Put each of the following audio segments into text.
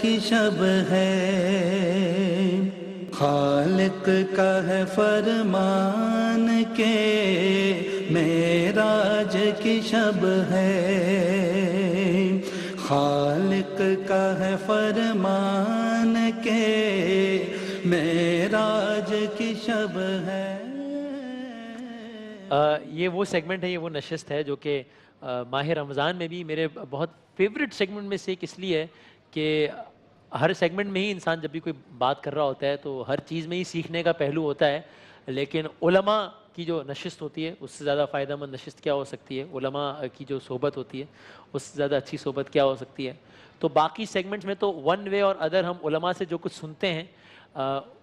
کی شب ہے، خالق کا ہے فرمان کے معراج کی شب ہے، خالق کا ہے فرمان کے معراج کی شب ہے۔ یہ وہ سیگمنٹ ہے، یہ وہ نشست ہے جو کہ ماہ رمضان میں بھی میرے بہت فیوریٹ سیگمنٹ میں سے اس لیے ہے کہ ہر سیگمنٹ میں ہی انسان جب بھی کوئی بات کر رہا ہوتا ہے تو ہر چیز میں ہی سیکھنے کا پہلو ہوتا ہے، لیکن علماء کی جو نشست ہوتی ہے اس سے زیادہ فائدہ مند نشست کیا ہو سکتی ہے، علماء کی جو صحبت ہوتی ہے اس سے زیادہ اچھی صحبت کیا ہو سکتی ہے۔ تو باقی سیگمنٹس میں تو ون وے اور ادر ہم علماء سے جو کچھ سنتے ہیں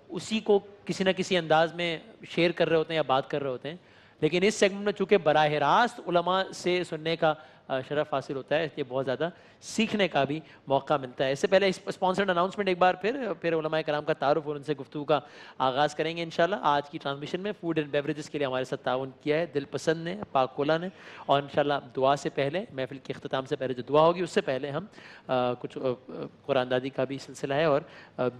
اسی کو کسی نہ کسی انداز میں شیئر کر رہے ہوتے ہیں یا بات کر رہے ہوتے ہیں، لیکن اس سیگمنٹ میں چونکہ براہ راست علماء سے سننے کا شرف حاصل ہوتا ہے، اس لیے بہت زیادہ سیکھنے کا بھی موقع ملتا ہے۔ اس سے پہلے اسپانسرڈ اناؤنسمنٹ ایک بار پھر علماء کرام کا تعارف اور ان سے گفتگو کا آغاز کریں گے انشاءاللہ۔ آج کی ٹرانسمیشن میں فوڈ اینڈ بیوریجز کے لیے ہمارے ساتھ تعاون کیا ہے دل پسند نے، پاک کولا نے، اور انشاءاللہ دعا سے پہلے، محفل کے اختتام سے پہلے جو دعا ہوگی اس سے پہلے ہم کچھ قرآن دادی کا بھی سلسلہ ہے، اور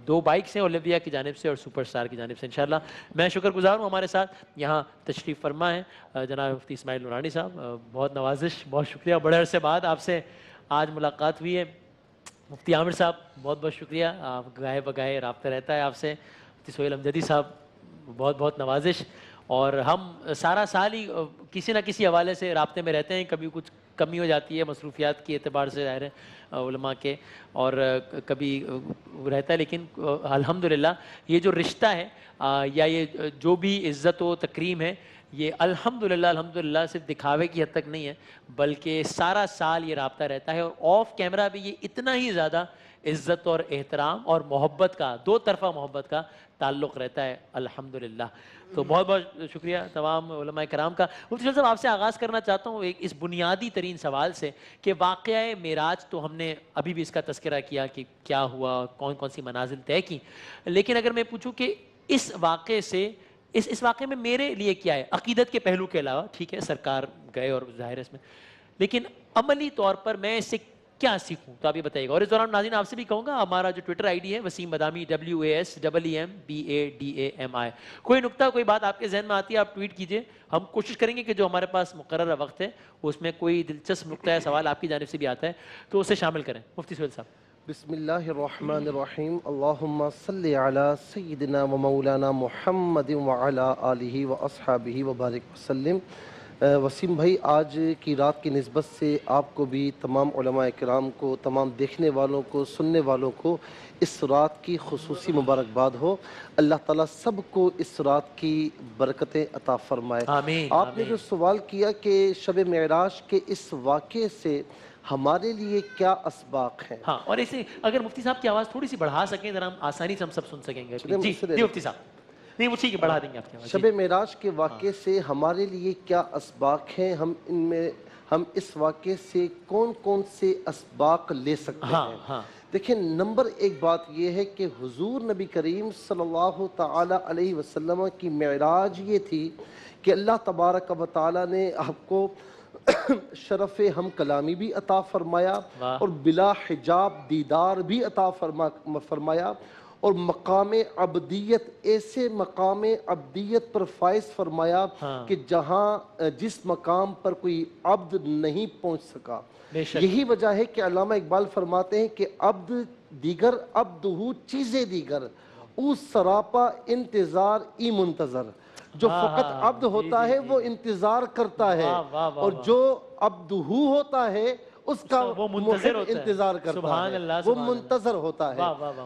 2 بائکس ہیں اولیویا کی جانب سے اور سپر اسٹار کی جانب سے انشاءاللہ۔ میں شکر گزار ہوں ہمارے ساتھ یہاں تشریف فرما ہے جناب مفتی اسماعیل نورانی صاحب، بہت نوازش، بہت شکریہ، بڑے عرصے بعد آپ سے آج ملاقات ہوئی ہے۔ مفتی عامر صاحب بہت بہت شکریہ، آپ گاہے بگاہے رابطہ رہتا ہے آپ سے۔ مفتی سہیل امجدی صاحب بہت بہت نوازش، اور ہم سارا سال ہی کسی نہ کسی حوالے سے رابطے میں رہتے ہیں، کبھی کچھ کمی ہو جاتی ہے مصروفیات کے اعتبار سے ظاہر ہے علماء کے، اور کبھی رہتا ہے، لیکن الحمدللہ یہ جو رشتہ ہے یا یہ جو بھی عزت و تکریم ہے یہ الحمدللہ صرف دکھاوے کی حد تک نہیں ہے، بلکہ سارا سال یہ رابطہ رہتا ہے، اور آف کیمرہ بھی یہ اتنا ہی زیادہ عزت اور احترام اور محبت کا، 2 طرفہ محبت کا تعلق رہتا ہے الحمدللہ۔ تو بہت بہت شکریہ تمام علماء کرام کا۔ مفتی صاحب آپ سے آغاز کرنا چاہتا ہوں ایک اس بنیادی ترین سوال سے کہ واقعہ معراج تو ہم نے ابھی بھی اس کا تذکرہ کیا کہ کیا ہوا، کون کون سی منازل طے کی، لیکن اگر میں پوچھوں کہ اس واقعے سے اس واقعے میں میرے لیے کیا ہے، عقیدت کے پہلو کے علاوہ، ٹھیک ہے سرکار گئے اور ظاہر ہے اس میں، لیکن عملی طور پر میں اس سے کیا سیکھوں تو آپ یہ بتائیے گا۔ اور اس دوران ناظرین آپ سے بھی کہوں گا ہمارا جو ٹویٹر آئی ڈی ہے وسیم بادامی WASEEMBADAMI، کوئی نکتہ کوئی بات آپ کے ذہن میں آتی ہے آپ ٹویٹ کیجئے، ہم کوشش کریں گے کہ جو ہمارے پاس مقررہ وقت ہے اس میں کوئی دلچسپ نکتہ یا سوال آپ کی جانب سے بھی آتا ہے تو اسے شامل کریں۔ مفتی سہیل صاحب۔ بسم اللہ الرحمن الرحیم، اللہم صلی علی سیدنا و مولانا محمد وعلی آلہ و اصحابہ وبارک وسلم۔ وسیم بھائی، آج کی رات کی نسبت سے آپ کو بھی، تمام علماء کرام کو، تمام دیکھنے والوں کو، سننے والوں کو اس رات کی خصوصی مبارکباد ہو۔ اللہ تعالیٰ سب کو اس رات کی برکتیں عطا فرمائے۔ آمین آپ نے جو سوال کیا کہ شب معراج کے اس واقعے سے ہمارے لیے کیا اسباق ہیں، ہاں، اور اسے اگر مفتی صاحب کی آواز تھوڑی سی بڑھا سکیں ذرا ہم آسانی سے ہم سب سن سکیں گے۔ جی مفتی صاحب، نہیں وہ ٹھیک ہے، بڑھا دیں گے آپ کی آواز۔ شب معراج کے واقعے سے ہمارے لیے کیا اسباق ہیں، ہم اس واقعے سے کون کون سے اسباق لے سکتے ہیں۔ دیکھیں، نمبر 1 بات یہ ہے کہ حضور نبی کریم صلی اللہ تعالی علیہ وسلم کی معراج یہ تھی کہ اللہ تبارک و تعالی نے آپ کو شرف ہم کلامی بھی عطا فرمایا اور بلا حجاب دیدار بھی عطا فرمایا، اور مقام عبدیت، ایسے مقام عبدیت پر فائز فرمایا کہ جہاں جس مقام پر کوئی عبد نہیں پہنچ سکا۔ یہی وجہ ہے کہ علامہ اقبال فرماتے ہیں کہ عبد دیگر عبدہو چیزیں دیگر، او سراپا انتظار ای منتظر۔ جو فقط عبد ہوتا ہے وہ انتظار کرتا ہے، اور جو عبدہو ہوتا ہے اس کا محب انتظار کرتا ہے، وہ منتظر ہوتا ہے۔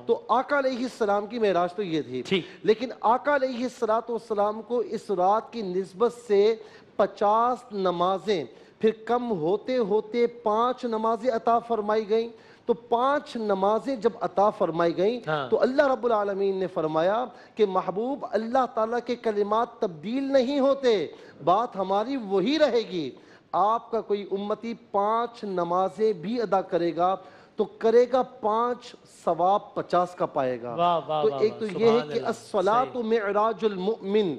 تو آقا علیہ السلام کی معراج تو یہ تھی، لیکن آقا علیہ السلام کو اس رات کی نسبت سے 50 نمازیں، پھر کم ہوتے ہوتے 5 نمازیں عطا فرمائی گئیں۔ تو 5 نمازیں جب عطا فرمائی گئیں تو اللہ رب العالمین نے فرمایا کہ محبوب، اللہ تعالیٰ کے کلمات تبدیل نہیں ہوتے، بات ہماری وہی رہے گی۔ آپ کا کوئی امتی 5 نمازیں بھی ادا کرے گا تو کرے گا 5 ثواب 50 کا پائے گا۔ تو ایک تو یہ ہے کہ الصلاۃ معراج المؤمن،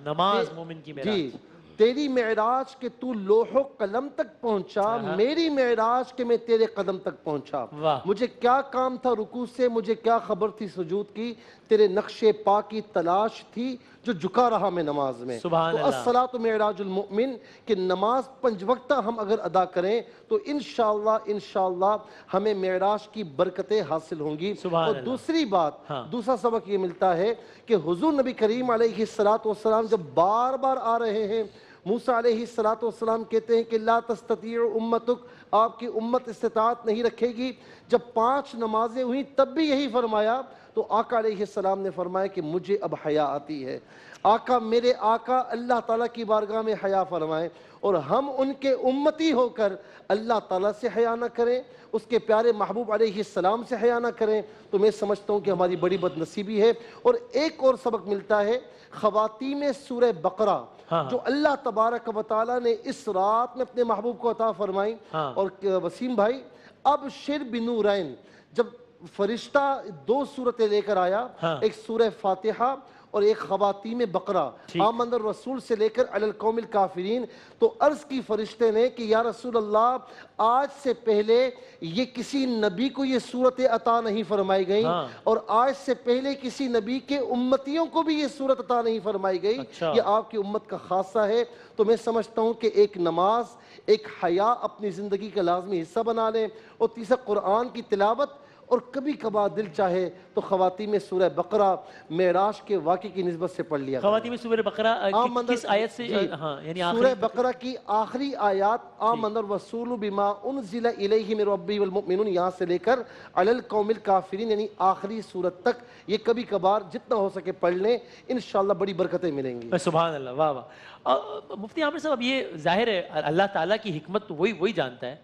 نماز مومن کی معراج۔ جی، تیری معراج کہ تو لوح و قلم تک پہنچا، میری معراج کہ میں تیرے قدم تک پہنچا۔ مجھے کیا کام تھا رکوع سے، مجھے کیا خبر تھی سجود کی، تیرے نقش پا کی تلاش تھی جو جھکا رہا میں نماز میں۔ تو الصلاۃ معراج المؤمن کہ نماز 5 وقتہ ہم اگر ادا کریں تو انشاءاللہ ہمیں معراج کی برکتیں حاصل ہوں گی۔ اور دوسری بات، دوسرا سبق یہ ملتا ہے کہ حضور نبی کریم علیہ السلام جب بار بار آ رہے ہیں، موسیٰ علیہ السلام کہتے ہیں کہ لا تستطیع امتک، آپ کی امت استطاعت نہیں رکھے گی۔ جب 5 نمازیں ہوئیں تب بھی یہی فرمایا، تو آقا علیہ السلام نے فرمایا کہ مجھے اب حیا آتی ہے۔ آقا، میرے آقا اللہ تعالیٰ کی بارگاہ میں حیا فرمائیں، اور ہم ان کے امتی ہو کر اللہ تعالیٰ سے حیا نہ کریں، اس کے پیارے محبوب علیہ السلام سے حیا نہ کریں، تو میں سمجھتا ہوں کہ ہماری بڑی بد نصیبی ہے۔ اور ایک اور سبق ملتا ہے خواتین سورہ بقرہ جو اللہ تبارک و تعالیٰ نے اس رات میں اپنے محبوب کو عطا فرمائیں۔ اور وسیم بھائی، اب شر بنورین، جب فرشتہ 2 صورتیں لے کر آیا، ایک سورہ فاتحہ اور ایک خواتین بقرہ، آمن الرسول سے لے کر علی القوم الکافرین، تو عرض کی فرشتے نے کہ یا رسول اللہ، آج سے پہلے یہ کسی نبی کو یہ صورتیں عطا نہیں فرمائی گئیں، اور آج سے پہلے کسی نبی کے امتیوں کو بھی یہ صورت عطا نہیں فرمائی گئی، یہ آپ کی امت کا خاصہ ہے۔ تو میں سمجھتا ہوں کہ ایک نماز، ایک حیا اپنی زندگی کا لازمی حصہ بنا لیں، اور تیسرا قرآن کی تلاوت، اور کبھی کبھار دل چاہے تو خواتین میں سورہ بقرہ معراج کے واقعے کی نسبت سے پڑھ لیا۔ خواتین میں سورہ بقرہ کس آیت سے؟ سورہ بقرہ کی آخری آیات، آمن الرسول بما انزل الیہ من ربہ والمؤمنون، یہاں سے لے کر علی القوم الکافرین، یعنی آخری سورت تک، یہ کبھی کبھار جتنا ہو سکے پڑھ لیں، انشاءاللہ بڑی برکتیں ملیں گی۔ سبحان اللہ، واہ واہ۔ مفتی عامر صاحب، اب یہ ظاہر ہے اللہ تعالیٰ کی حکمت تو وہی جانتا ہے،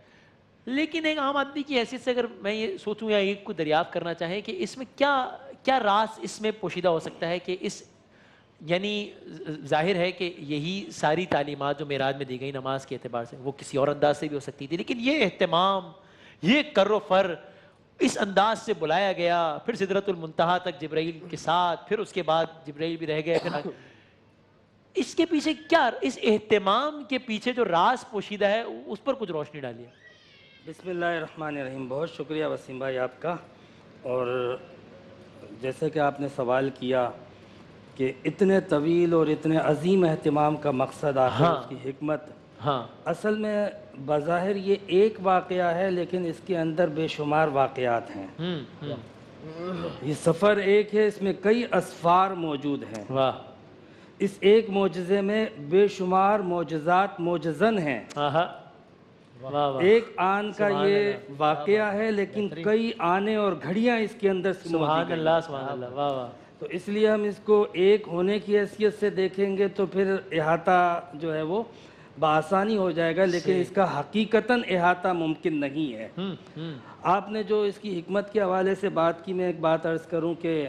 لیکن ایک عام آدمی کی حیثیت سے اگر میں یہ سوچوں یا ایک کو دریافت کرنا چاہیں کہ اس میں کیا راز اس میں پوشیدہ ہو سکتا ہے، کہ اس یعنی ظاہر ہے کہ یہی ساری تعلیمات جو معراج میں دی گئی نماز کے اعتبار سے، وہ کسی اور انداز سے بھی ہو سکتی تھی، لیکن یہ اہتمام، یہ کر و فر، اس انداز سے بلایا گیا، پھر سدرۃ المنتہا تک جبرائیل کے ساتھ، پھر اس کے بعد جبرائیل بھی رہ گئے، پھر اس کے پیچھے کیا، اس اہتمام کے پیچھے جو راز پوشیدہ ہے اس پر کچھ روشنی ڈالیے۔ بسم اللہ الرحمن الرحیم۔ بہت شکریہ وسیم بھائی آپ کا۔ اور جیسے کہ آپ نے سوال کیا کہ اتنے طویل اور اتنے عظیم اہتمام کا مقصد آخر اس کی حکمت، اصل میں بظاہر یہ ایک واقعہ ہے، لیکن اس کے اندر بے شمار واقعات ہیں۔ یہ سفر ایک ہے، اس میں کئی اسفار موجود ہیں۔ اس ایک معجزے میں بے شمار معجزات موجزن ہیں۔ ایک آن کا یہ واقعہ ہے، لیکن کئی آنے اور گھڑیاں اس کے اندر سے سبحان اللہ، سبحان اللہ، واہ واہ۔ تو اس لیے ہم اس کو ایک ہونے کی حیثیت سے دیکھیں گے تو پھر احاطہ جو ہے وہ بآسانی ہو جائے گا، لیکن اس کا حقیقتاً احاطہ ممکن نہیں ہے۔ آپ نے جو اس کی حکمت کے حوالے سے بات کی، میں ایک بات عرض کروں کہ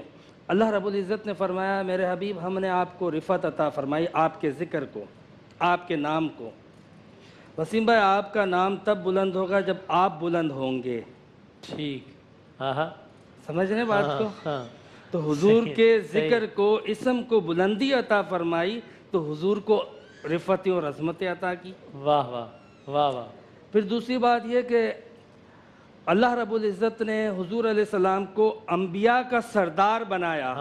اللہ رب العزت نے فرمایا میرے حبیب ہم نے آپ کو رفعت عطا فرمائی، آپ کے ذکر کو، آپ کے نام کو۔ وسیم بھائی آپ کا نام تب بلند ہوگا جب آپ بلند ہوں گے۔ ٹھیک، سمجھ رہے بات کو؟ تو حضور کے ذکر کو، اسم کو بلندی عطا فرمائی، تو حضور کو رفعتیں اور عظمتیں عطا کی۔ واہ واہ واہ واہ۔ پھر دوسری بات یہ کہ اللہ رب العزت نے حضور علیہ السلام کو انبیاء کا سردار بنایا،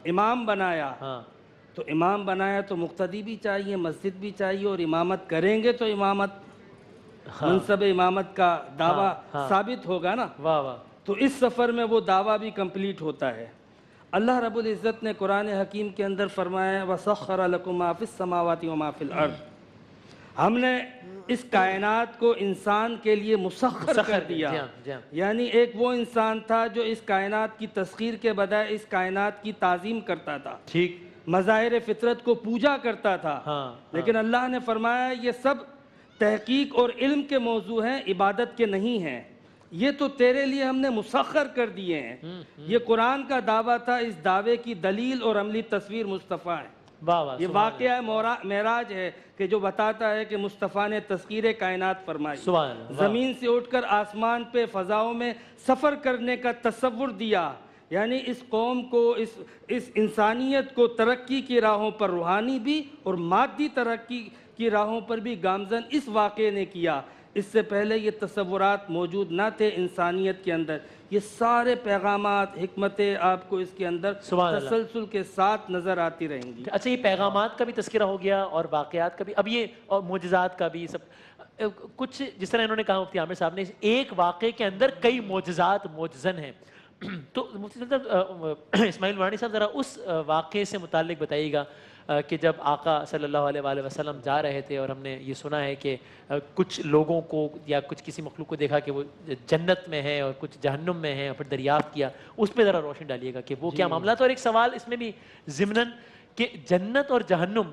امام بنایا۔ تو امام بنایا تو مقتدی بھی چاہیے، مسجد بھی چاہیے، اور امامت کریں گے تو امامت، منصب امامت کا دعویٰ ثابت ہوگا نا۔ واہ واہ۔ تو اس سفر میں وہ دعویٰ بھی کمپلیٹ ہوتا ہے۔ اللہ رب العزت نے قرآن حکیم کے اندر فرمایا وَسَخَّرَ لَكُم مَا فِي السَّمَاوَاتِ وَمَا فِي الْأَرْضِ، ہم نے اس کائنات کو انسان کے لیے مسخر کر دیا۔ یعنی ایک وہ انسان تھا جو اس کائنات کی تسخیر کے بجائے اس کائنات کی تعظیم کرتا تھا، ٹھیک، مظاہر فطرت کو پوجا کرتا تھا، لیکن اللہ نے فرمایا یہ سب تحقیق اور علم کے موضوع ہیں، عبادت کے نہیں ہیں، یہ تو تیرے لیے ہم نے مسخر کر دیے ہیں۔ یہ قرآن کا دعویٰ تھا، اس دعوے کی دلیل اور عملی تصویر مصطفیٰ ہے۔ یہ واقعہ معراج ہے کہ جو بتاتا ہے کہ مصطفیٰ نے تسخیر کائنات فرمائی، زمین سے اٹھ کر آسمان پہ فضاؤں میں سفر کرنے کا تصور دیا، یعنی اس قوم کو، اس انسانیت کو ترقی کی راہوں پر روحانی بھی اور مادی ترقی کی راہوں پر بھی گامزن اس واقعے نے کیا۔ اس سے پہلے یہ تصورات موجود نہ تھے انسانیت کے اندر۔ یہ سارے پیغامات، حکمتیں آپ کو اس کے اندر تسلسل کے ساتھ نظر آتی رہیں گی۔ اچھا، یہ پیغامات کا بھی تذکرہ ہو گیا اور واقعات کا بھی، اب یہ اور معجزات کا بھی، سب کچھ جس طرح انہوں نے کہا مفتی عامر صاحب نے، ایک واقعے کے اندر کئی معجزات موجزن ہیں۔ تو مفتی صاحب اسماعیل نورانی صاحب ذرا اس واقعے سے متعلق بتائیے گا کہ جب آقا صلی اللہ علیہ وآلہ وسلم جا رہے تھے اور ہم نے یہ سنا ہے کہ کچھ لوگوں کو یا کچھ کسی مخلوق کو دیکھا کہ وہ جنت میں ہے اور کچھ جہنم میں ہے، اور پھر دریافت کیا، اس پہ ذرا روشنی ڈالیے گا کہ وہ کیا معاملہ تھا۔ اور ایک سوال اس میں بھی ضمناً کہ جنت اور جہنم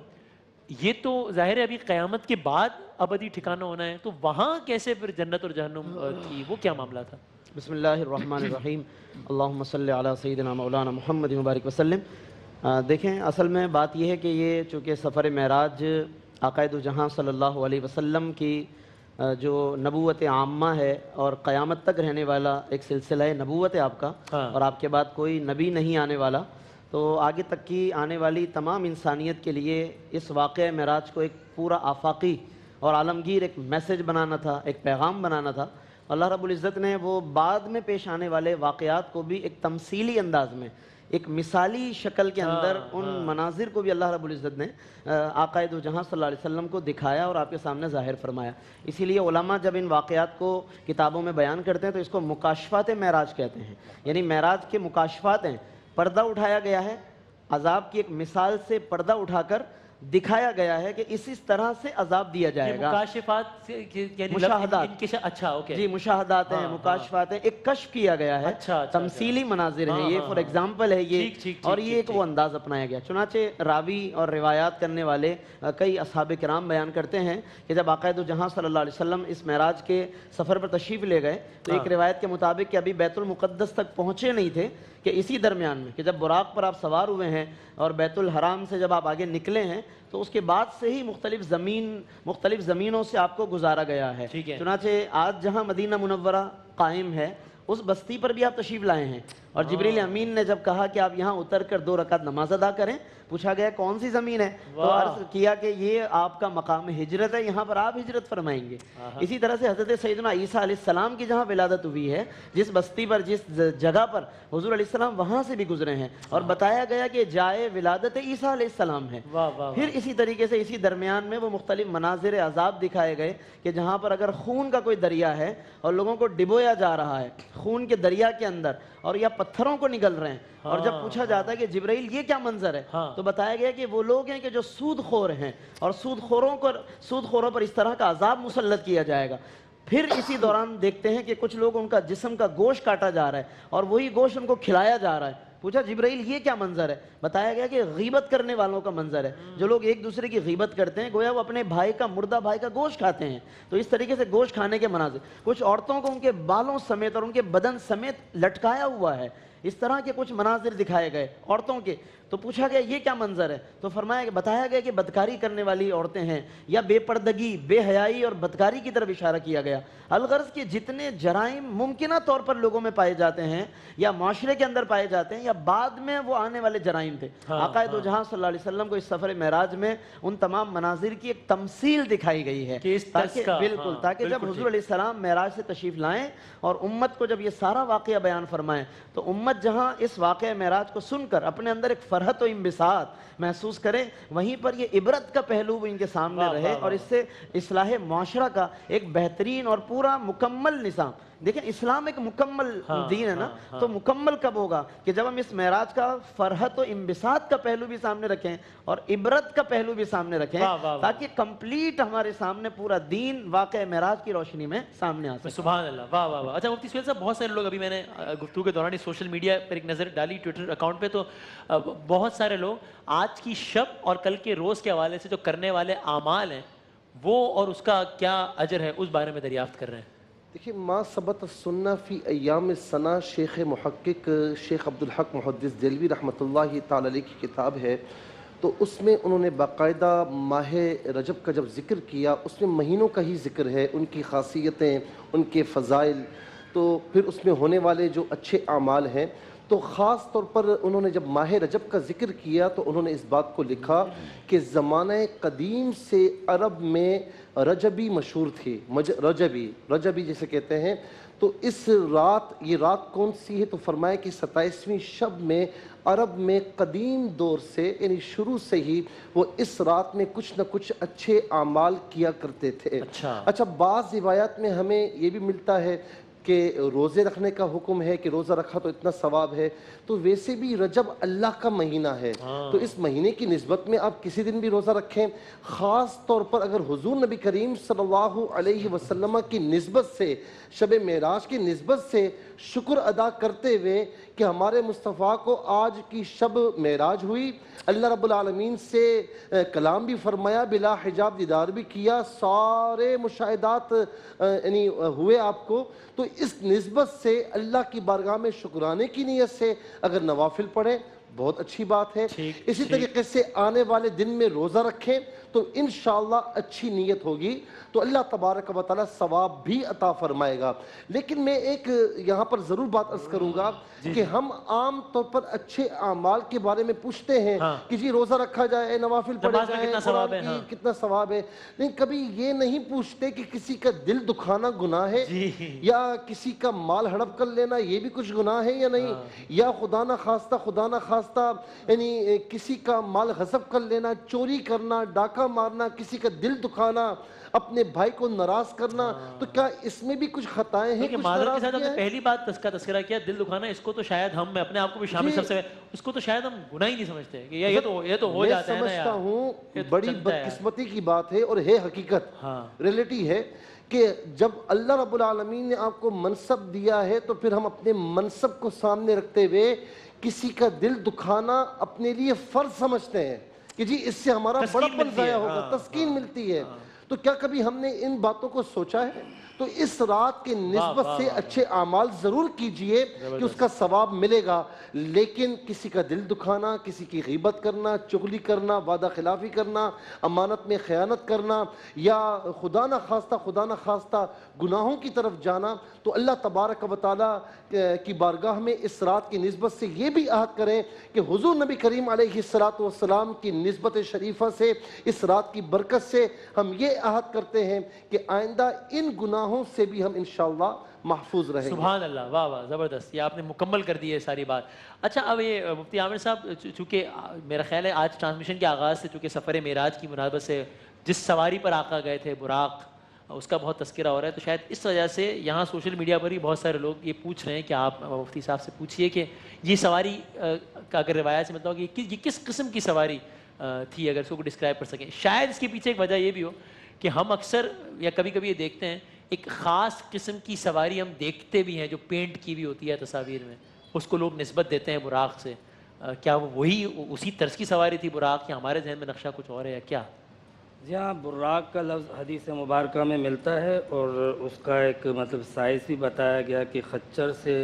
یہ تو ظاہر ہے ابھی قیامت کے بعد ابدی ٹھکانہ ہونا ہے، تو وہاں کیسے پھر جنت اور جہنم تھی، وہ کیا معاملہ تھا؟ بسم اللہ الرحمن الرحیم، اللہم صلی علی سیدنا مولانا محمد مبارک وسلم۔ دیکھیں، اصل میں بات یہ ہے کہ یہ چونکہ سفر معراج آقا دو جہاں صلی اللہ علیہ وسلم کی جو نبوت عامہ ہے اور قیامت تک رہنے والا ایک سلسلہ نبوت ہے آپ کا، اور آپ کے بعد کوئی نبی نہیں آنے والا، تو آگے تک کی آنے والی تمام انسانیت کے لیے اس واقعہ معراج کو ایک پورا آفاقی اور عالمگیر ایک میسیج بنانا تھا، ایک پیغام بنانا تھا۔ اللہ رب العزت نے وہ بعد میں پیش آنے والے واقعات کو بھی ایک تمثیلی انداز میں، ایک مثالی شکل کے اندر ان مناظر کو بھی اللہ رب العزت نے آقا دو جہاں صلی اللہ علیہ وسلم کو دکھایا اور آپ کے سامنے ظاہر فرمایا۔ اسی لیے علماء جب ان واقعات کو کتابوں میں بیان کرتے ہیں تو اس کو مکاشفات معراج کہتے ہیں، یعنی معراج کے مکاشفات ہیں، پردہ اٹھایا گیا ہے، عذاب کی ایک مثال سے پردہ اٹھا کر دکھایا گیا ہے کہ اسی طرح سے عذاب دیا جائے گا۔ مکاشفات سے یعنی مشاہدات، اچھا اوکے جی مشاہدات ہیں، مکاشفات ہیں، ایک کشف کیا گیا ہے، تمثیلی مناظر ہیں یہ، فور ایگزامپل ہے یہ، اور یہ ایک وہ انداز اپنایا گیا۔ چنانچہ راوی اور روایات کرنے والے کئی اصحاب کرام بیان کرتے ہیں کہ جب آقا دو جہاں صلی اللہ علیہ وسلم اس معراج کے سفر پر تشریف لے گئے تو ایک روایت کے مطابق کہ ابھی بیت المقدس تک پہنچے نہیں تھے کہ اسی درمیان میں کہ جب براق پر آپ سوار ہوئے ہیں اور بیت الحرام سے جب آپ آگے نکلے ہیں تو اس کے بعد سے ہی مختلف زمینوں سے آپ کو گزارا گیا ہے۔ چنانچہ آج جہاں مدینہ منورہ قائم ہے اس بستی پر بھی آپ تشریف لائے ہیں، اور جبریل امین نے جب کہا کہ آپ یہاں اتر کر 2 رکعت نماز ادا کریں، پوچھا گیا کون سی زمین ہے، تو عرض کیا کہ یہ آپ کا مقام ہجرت ہے، یہاں پر آپ ہجرت فرمائیں گے۔ اسی طرح سے حضرت سیدنا عیسیٰ علیہ السلام کی جہاں ولادت ہوئی ہے، جس بستی پر، جس جگہ پر حضور علیہ السلام وہاں سے بھی گزرے ہیں، اور بتایا گیا کہ جائے ولادت عیسیٰ علیہ السلام ہے۔ پھر اسی طریقے سے اسی درمیان میں وہ مختلف مناظر عذاب دکھائے گئے کہ جہاں پر اگر خون کا کوئی دریا ہے اور لوگوں کو ڈبویا جا رہا ہے خون کے دریا کے اندر، اور یا پتھروں کو نگل رہے ہیں، اور جب پوچھا جاتا ہے کہ جبرائیل یہ کیا منظر ہے، تو بتایا گیا کہ وہ لوگ ہیں کہ جو سود خور ہیں، اور سود خوروں پر اس طرح کا عذاب مسلط کیا جائے گا۔ پھر اسی دوران دیکھتے ہیں کہ کچھ لوگ ان کا جسم کا گوشت کاٹا جا رہا ہے اور وہی گوشت ان کو کھلایا جا رہا ہے۔ پوچھا جبرائیل یہ کیا منظر ہے، بتایا گیا کہ غیبت کرنے والوں کا منظر ہے، جو لوگ ایک دوسرے کی غیبت کرتے ہیں گویا وہ اپنے مردہ بھائی کا گوشت کھاتے ہیں۔ تو اس طریقے سے گوشت کھانے کے مناظر، کچھ عورتوں کو ان کے بالوں سمیت اور ان کے بدن سمیت لٹکایا ہوا ہے، اس طرح کے کچھ مناظر دکھائے گئے عورتوں کے۔ تو پوچھا گیا یہ کیا منظر ہے، تو بتایا گیا کہ بدکاری کرنے والی عورتیں ہیں، یا بے پردگی، بے حیائی اور بدکاری کی طرف اشارہ کیا گیا۔ الغرض کہ جتنے جرائم ممکنہ طور پر لوگوں میں پائے جاتے ہیں یا معاشرے کے اندر پائے جاتے ہیں یا بعد میں وہ آنے والے جرائم تھے، آقا دو جہاں صلی اللہ علیہ وسلم کو اس سفر معراج میں ان تمام مناظر کی ایک تمثیل دکھائی گئی ہے، تاکہ جب حضور علیہ السلام معراج سے تشریف لائیں اور امت کو جب یہ سارا واقعہ بیان فرمائیں تو امت جہاں اس واقعہ معراج کو سن کر اپنے اندر ایک فرحت و انبساط محسوس کریں، وہیں پر یہ عبرت کا پہلو بھی ان کے سامنے رہے اور اس سے اصلاح معاشرہ کا ایک بہترین اور پورا مکمل نظام۔ دیکھیں اسلام ایک مکمل دین ہے نا، تو مکمل کب ہوگا کہ جب ہم اس معراج کا فرحت و انبساط کا پہلو بھی سامنے رکھیں اور عبرت کا پہلو بھی سامنے رکھیں، تاکہ کمپلیٹ ہمارے سامنے پورا دین واقعہ معراج کی روشنی میں سامنے آ سکے۔ سبحان اللہ، واہ واہ واہ۔ اچھا مفتی سہیل صاحب، بہت سارے لوگ، ابھی میں نے گفتگو کے دوران سوشل میڈیا پر ایک نظر ڈالی ٹویٹر اکاؤنٹ پہ، تو بہت سارے لوگ آج کی شب اور کل کے روز کے حوالے سے جو کرنے والے اعمال ہیں وہ اور اس کا کیا اجر ہے اس بارے میں دریافت کر رہے ہیں۔ دیکھیں، ما ثبت السنہ فی ایام السنہ، شیخ محقق شیخ عبدالحق محدث دہلوی رحمۃ اللہ تعالی علیہ کی کتاب ہے، تو اس میں انہوں نے باقاعدہ ماہ رجب کا جب ذکر کیا، اس میں مہینوں کا ہی ذکر ہے، ان کی خاصیتیں، ان کے فضائل۔ تو پھر اس میں ہونے والے جو اچھے اعمال ہیں، تو خاص طور پر انہوں نے جب ماہ رجب کا ذکر کیا تو انہوں نے اس بات کو لکھا کہ زمانہ قدیم سے عرب میں رجبی مشہور تھی، رجبی جسے کہتے ہیں. تو اس رات، یہ رات کون سی ہے؟ تو فرمایا کہ 27ویں شب میں عرب میں قدیم دور سے، یعنی شروع سے ہی وہ اس رات میں کچھ نہ کچھ اچھے اعمال کیا کرتے تھے. اچھا، بعض روایات میں ہمیں یہ بھی ملتا ہے کہ روزے رکھنے کا حکم ہے کہ روزہ رکھا تو اتنا ثواب ہے. تو ویسے بھی رجب اللہ کا مہینہ ہے، تو اس مہینے کی نسبت میں آپ کسی دن بھی روزہ رکھیں. خاص طور پر اگر حضور نبی کریم صلی اللہ علیہ وسلم کی نسبت سے، شب معراج کی نسبت سے شکر ادا کرتے ہوئے کہ ہمارے مصطفیٰ کو آج کی شب معراج ہوئی، اللہ رب العالمین سے کلام بھی فرمایا، بلا حجاب دیدار بھی کیا، سارے مشاہدات یعنی ہوئے آپ کو، تو اس نسبت سے اللہ کی بارگاہ میں شکرانے کی نیت سے اگر نوافل پڑھیں بہت اچھی بات ہے. اسی طریقے سے آنے والے دن میں روزہ رکھیں تو انشاءاللہ اچھی نیت ہوگی تو اللہ تبارک و تعالی ثواب بھی عطا فرمائے گا. لیکن میں ایک یہاں پر ضرور بات عرض کروں گا کہ ہم عام طور پر اچھے اعمال کے بارے میں پوچھتے ہیں کہ جی روزہ رکھا جائے، نوافل پڑھے جائیں، قرآن کی کتنا ثواب ہے، لیکن کبھی یہ نہیں پوچھتے کہ کسی کا دل دکھانا گناہ ہے یا کسی کا مال ہڑپ کر لینا یہ بھی کچھ گناہ ہے یا نہیں، یا خدا نہ خواستہ یعنی کسی کا مال غصب کر لینا، چوری کرنا، ڈاکہ مارنا، کسی کا دل دکھانا، اپنے بھائی کو ناراض کرنا، تو کیا اس میں بھی کچھ خطائیں ہیں؟ کچھ معذرت کے ساتھ ناراضگیاں آپ نے ہیں؟ پہلی بات کا تذکرہ کیا دل دکھانا، اس کو تو شاید ہم، میں اپنے آپ کو بھی شامل سب سے، اس کو تو شاید ہم گناہ ہی نہیں سمجھتے کہ یہ تو ہو جاتا ہے نا. میں سمجھتا ہوں بڑی بدقسمتی کی بات ہے اور ہے حقیقت، ریئلٹی ہے کہ جب اللہ رب العالمین نے آپ کو منصب دیا ہے تو پھر ہم اپنے منصب کو سامنے رکھتے ہوئے کسی کا دل دکھانا اپنے لیے فرض سمجھتے ہیں کہ جی اس سے ہمارا بڑپن ضائع ہوگا، تسکین ملتی ہے. تو کیا کبھی ہم نے ان باتوں کو سوچا ہے؟ تو اس رات کے نسبت سے اچھے اعمال ضرور کیجئے کہ اس کا ثواب ملے گا، لیکن کسی کا دل دکھانا، کسی کی غیبت کرنا، چغلی کرنا، وعدہ خلافی کرنا، امانت میں خیانت کرنا، یا خدا نہ خواستہ گناہوں کی طرف جانا، تو اللہ تبارک و تعالی کی بارگاہ میں اس رات کی نسبت سے یہ بھی عہد کریں کہ حضور نبی کریم علیہ السلام کی نسبت شریفہ سے، اس رات کی برکت سے ہم یہ عہد کرتے ہیں کہ آئندہ ان گناہوں سے بھی ہم انشاءاللہ محفوظ رہیں گے. سبحان اللہ، واہ واہ، زبردست، یہ آپ نے مکمل کر دی ہے ساری بات. اچھا اب یہ مفتی عامر صاحب، چونکہ میرا خیال ہے آج ٹرانسمیشن کے آغاز سے چونکہ سفر معراج کی مناسبت سے جس سواری پر آقا گئے تھے براق، اس کا بہت تذکرہ ہو رہا ہے، تو شاید اس وجہ سے یہاں سوشل میڈیا پر بھی بہت سارے لوگ یہ پوچھ رہے ہیں کہ آپ مفتی صاحب سے پوچھئے کہ یہ سواری کا اگر روایت سے مطلب کہ یہ کس قسم کی سواری تھی، اگر اس کو ڈسکرائب کر سکیں. شاید اس کے پیچھے ایک وجہ یہ بھی ہو کہ ہم اکثر یا کبھی کبھی یہ دیکھتے ہیں ایک خاص قسم کی سواری ہم دیکھتے بھی ہیں جو پینٹ کی بھی ہوتی ہے تصاویر میں، اس کو لوگ نسبت دیتے ہیں براق سے. کیا وہ وہی اسی طرز کی سواری تھی براق، یا ہمارے ذہن میں نقشہ کچھ اور ہے یا کیا؟ جی ہاں، براق کا لفظ حدیث مبارکہ میں ملتا ہے اور اس کا ایک مطلب سائز بھی بتایا گیا کہ خچر سے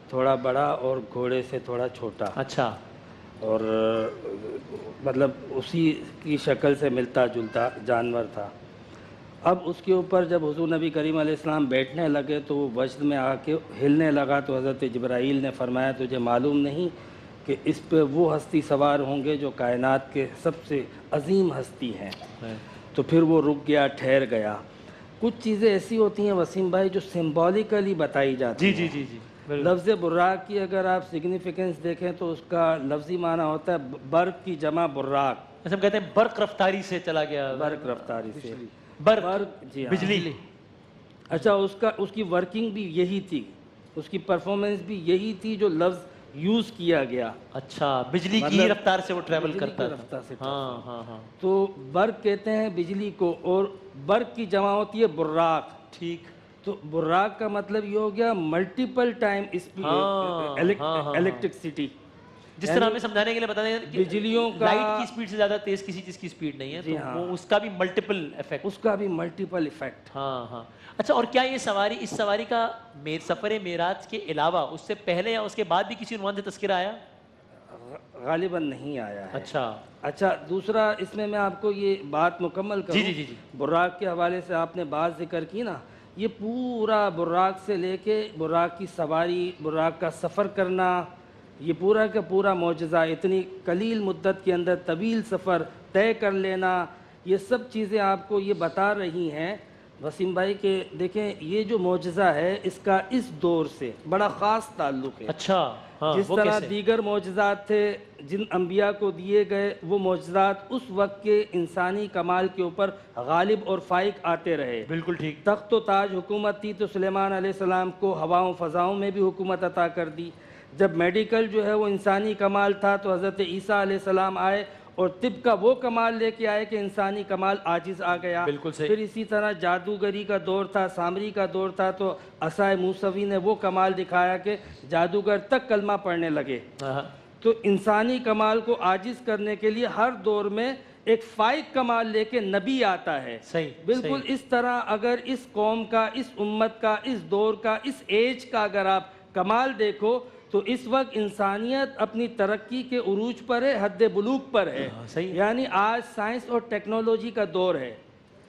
تھوڑا بڑا اور گھوڑے سے تھوڑا چھوٹا. اچھا. اور مطلب اسی کی شکل سے ملتا جلتا جانور تھا. اب اس کے اوپر جب حضور نبی کریم علیہ السلام بیٹھنے لگے تو وہ وجد میں آ کے ہلنے لگا، تو حضرت جبرائیل نے فرمایا تجھے معلوم نہیں کہ اس پہ وہ ہستی سوار ہوں گے جو کائنات کے سب سے عظیم ہستی ہیں. تو پھر وہ رک گیا، ٹھہر گیا. کچھ چیزیں ایسی ہوتی ہیں وسیم بھائی جو سمبولیکلی بتائی جاتی ہیں. جی. لفظ براق کی اگر آپ سگنیفیکنس دیکھیں تو اس کا لفظی معنی ہوتا ہے برق کی جمع براق. ہم کہتے ہیں برق رفتاری سے چلا گیا، برق رفتاری سے، برق، جی ہاں، بجلی. اچھا، اس کی ورکنگ بھی یہی تھی، اس کی پرفارمنس بھی یہی تھی جو لفظ یوز کیا گیا. اچھا، بجلی کی رفتار سے وہ ٹریول کرتا تھا. ہاں. تو برق کہتے ہیں بجلی کو، اور برق کی جمع ہوتی ہے براق. ٹھیک. تو براق کا مطلب یہ ہو گیا ملٹیپل ٹائم الیکٹرکسٹی. جس طرح ہمیں سمجھانے کے لیے بتا دیں کہ بجلیوں کا لائٹ کی سپیڈ سے زیادہ تیز کسی چیز کی سپیڈ نہیں ہے، تو وہ اس کا بھی ملٹیپل ایفیکٹ. اس کا بھی ملٹیپل ایفیکٹ. ہاں. اچھا، اور کیا یہ سواری، اس سواری کا سفر معراج کے علاوہ اس سے پہلے یا اس کے بعد بھی کسی عنوان سے تذکرہ آیا؟ غالباً نہیں آیا ہے. اچھا. دوسرا اس میں آپ کو یہ بات مکمل کروں. جی. براق کے حوالے سے آپ نے بات ذکر کی نا، یہ پورا براق سے لے کے براق کی سواری، براق کا سفر کرنا، یہ پورا کا پورا معجزہ، اتنی قلیل مدت کے اندر طویل سفر طے کر لینا، یہ سب چیزیں آپ کو یہ بتا رہی ہیں وسیم بھائی کہ دیکھیں یہ جو معجزہ ہے اس کا اس دور سے بڑا خاص تعلق ہے۔ اچھا جس طرح دیگر معجزات تھے جن انبیاء کو دیے گئے، وہ معجزات اس وقت کے انسانی کمال کے اوپر غالب اور فائق آتے رہے۔ بالکل ٹھیک۔ تخت و تاج حکومت تھی تو سلیمان علیہ السلام کو ہواؤں فضاؤں میں بھی حکومت عطا کر دی۔ جب میڈیکل جو ہے وہ انسانی کمال تھا تو حضرت عیسیٰ علیہ السلام آئے اور طب کا وہ کمال لے کے آئے کہ انسانی کمال عاجز آ گیا۔ بالکل صحیح۔ پھر اسی طرح جادوگری کا دور تھا، سامری کا دور تھا تو عصائے موسوی نے وہ کمال دکھایا کہ جادوگر تک کلمہ پڑھنے لگے۔ تو انسانی کمال کو عاجز کرنے کے لیے ہر دور میں ایک فائق کمال لے کے نبی آتا ہے۔ صحیح۔ بالکل اس طرح اگر اس قوم کا، اس امت کا، اس دور کا، اس ایج کا اگر آپ کمال دیکھو تو اس وقت انسانیت اپنی ترقی کے عروج پر ہے، حد بلوغ پر ہے۔ یعنی آج سائنس اور ٹیکنالوجی کا دور ہے۔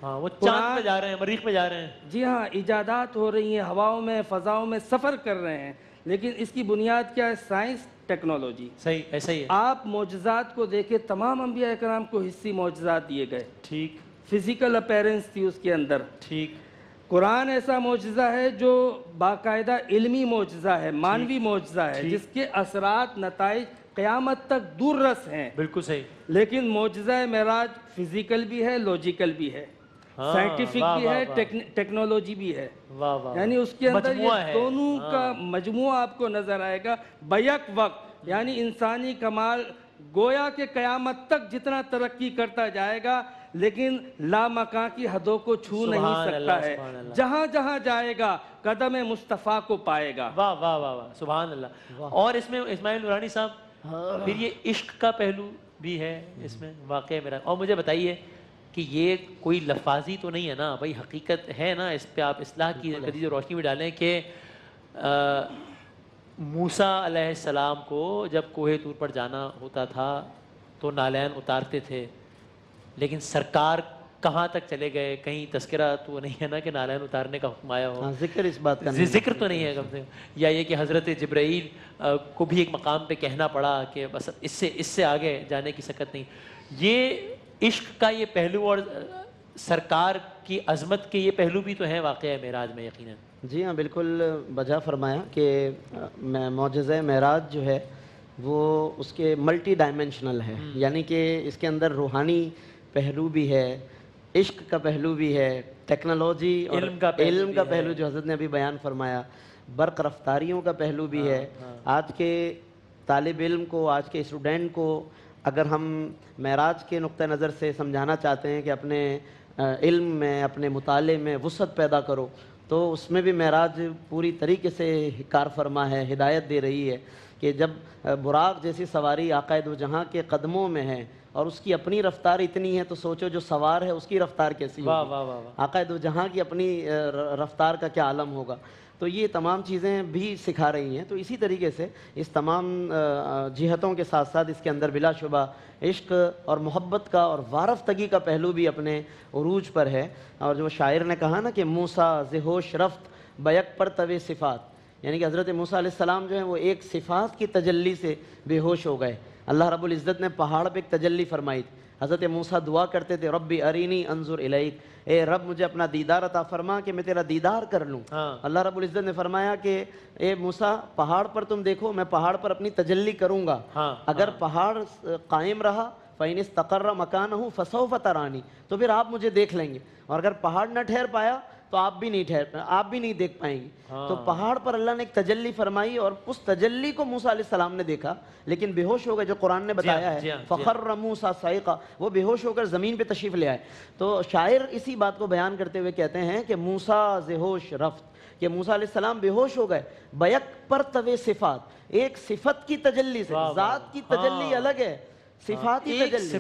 وہ چاند پہ جا رہے ہیں، مریخ پہ جا رہے ہیں۔ جی ہاں، ایجادات ہو رہی ہیں، ہواؤں میں فضاؤں میں سفر کر رہے ہیں، لیکن اس کی بنیاد کیا ہے؟ Science, technology. صحیح، ایسا ہی ہے۔ آپ معجزات کو دیکھیں، تمام انبیاء اکرام کو حصی معجزات دیے گئے۔ ٹھیک۔ فزیکل اپیرنس تھی اس کے اندر۔ ٹھیک۔ قرآن ایسا معجزہ ہے جو باقاعدہ علمی معجزہ ہے، مانوی معجزہ ہے، جس کے اثرات، نتائج قیامت تک دور رس ہیں۔ بالکل صحیح۔ لیکن معجزہ معراج فزیکل بھی ہے، لوجیکل بھی ہے، سائنٹیفک بھی ہے، ٹیکنالوجی بھی ہے۔ یعنی اس کے اندر یہ دونوں کا مجموعہ آپ کو نظر آئے گا بیک وقت۔ یعنی انسانی کمال گویا کہ قیامت تک جتنا ترقی کرتا جائے گا لیکن لامکاں کی حدوں کو چھو نہیں سکتا ہے۔ جہاں جہاں جائے گا قدم مصطفیٰ کو پائے گا۔ واہ واہ واہ واہ، سبحان اللہ۔ اور اس میں اسماعیل نورانی صاحب پھر یہ عشق کا پہلو بھی ہے اس میں واقعہ میرا۔ اور مجھے بتائیے کہ یہ کوئی لفاظی تو نہیں ہے نا بھائی، حقیقت ہے نا؟ اس پہ آپ اصلاح کی قدید روشنی بھی ڈالیں کہ موسیٰ علیہ السلام کو جب کوہ طور پر جانا ہوتا تھا تو نالین اتارتے تھے، لیکن سرکار کہاں تک چلے گئے؟ کہیں تذکرہ تو نہیں ہے نا کہ نالین اتارنے کا حکم آیا ہو؟ ذکر اس بات کا ذکر تو نہیں ہے کم سے کم۔ یا یہ کہ حضرت جبرائیل کو بھی ایک مقام پہ کہنا پڑا کہ بس اس سے آگے جانے کی سکت نہیں۔ یہ عشق کا یہ پہلو اور سرکار کی عظمت کے یہ پہلو بھی تو ہیں واقعہ معراج میں یقیناً۔ جی ہاں، بالکل بجا فرمایا کہ معجزہ معراج جو ہے وہ اس کے ملٹی ڈائمینشنل ہے، یعنی کہ اس کے اندر روحانی پہلو بھی ہے، عشق کا پہلو بھی ہے، ٹیکنالوجی اور علم کا پہلو جو حضرت نے ابھی بیان فرمایا، برق رفتاریوں کا پہلو بھی ہے۔ آج کے طالب علم کو، آج کے اسٹوڈنٹ کو اگر ہم معراج کے نقطہ نظر سے سمجھانا چاہتے ہیں کہ اپنے علم میں، اپنے مطالعے میں وسعت پیدا کرو، تو اس میں بھی معراج پوری طریقے سے کار فرما ہے، ہدایت دے رہی ہے کہ جب براق جیسی سواری آقا دو جہاں کے قدموں میں ہے اور اس کی اپنی رفتار اتنی ہے تو سوچو جو سوار ہے اس کی رفتار کیسی ہوگی، آقا دو جہاں کی اپنی رفتار کا کیا عالم ہوگا۔ تو یہ تمام چیزیں بھی سکھا رہی ہیں۔ تو اسی طریقے سے اس تمام جہتوں کے ساتھ ساتھ اس کے اندر بلا شبہ عشق اور محبت کا اور وارفتگی کا پہلو بھی اپنے عروج پر ہے۔ اور جو شاعر نے کہا نا کہ موسیٰ ز ہوش رفت بیک پر طوِ صفات، یعنی کہ حضرت موسیٰ علیہ السلام جو ہیں وہ ایک صفات کی تجلی سے بے ہوش ہو گئے۔ اللہ رب العزت نے پہاڑ پہ ایک تجلی فرمائی تھی۔ حضرت موسیٰ دعا کرتے تھے، ربی ارینی انظر الیک، اے رب مجھے اپنا دیدار عطا فرما کہ میں تیرا دیدار کر لوں۔ اللہ رب العزت نے فرمایا کہ اے موسیٰ پہاڑ پر تم دیکھو، میں پہاڑ پر اپنی تجلی کروں گا، اگر پہاڑ قائم رہا فَإِنِ اسْتَقَرَّ مَكَانَهُ فَسَوْفَ تَرَانِي، تو پھر آپ مجھے دیکھ لیں گے، اور اگر پہاڑ نہ ٹھہر پایا تو آپ بھی نہیں دیکھ پائیں گے۔ تو پہاڑ پر اللہ نے ایک تجلی فرمائی اور اس تجلی کو موسیٰ علیہ السلام نے دیکھا لیکن بے ہوش ہو گئے، جو قرآن نے بتایا ہے فَخَرَّ مُوسَىٰ صَعِقًا، وہ بے ہوش ہو کر زمین پہ تشریف لے آئے۔ تو شاعر اسی بات کو بیان کرتے ہوئے کہتے ہیں کہ موسیٰ ز ہوش رفت، کہ موسیٰ علیہ السلام بے ہوش ہو گئے بیک پر طوِ صفات، ایک صفت کی تجلی سے، ذات کی تجلی الگ ہے، صفات کی تجلی،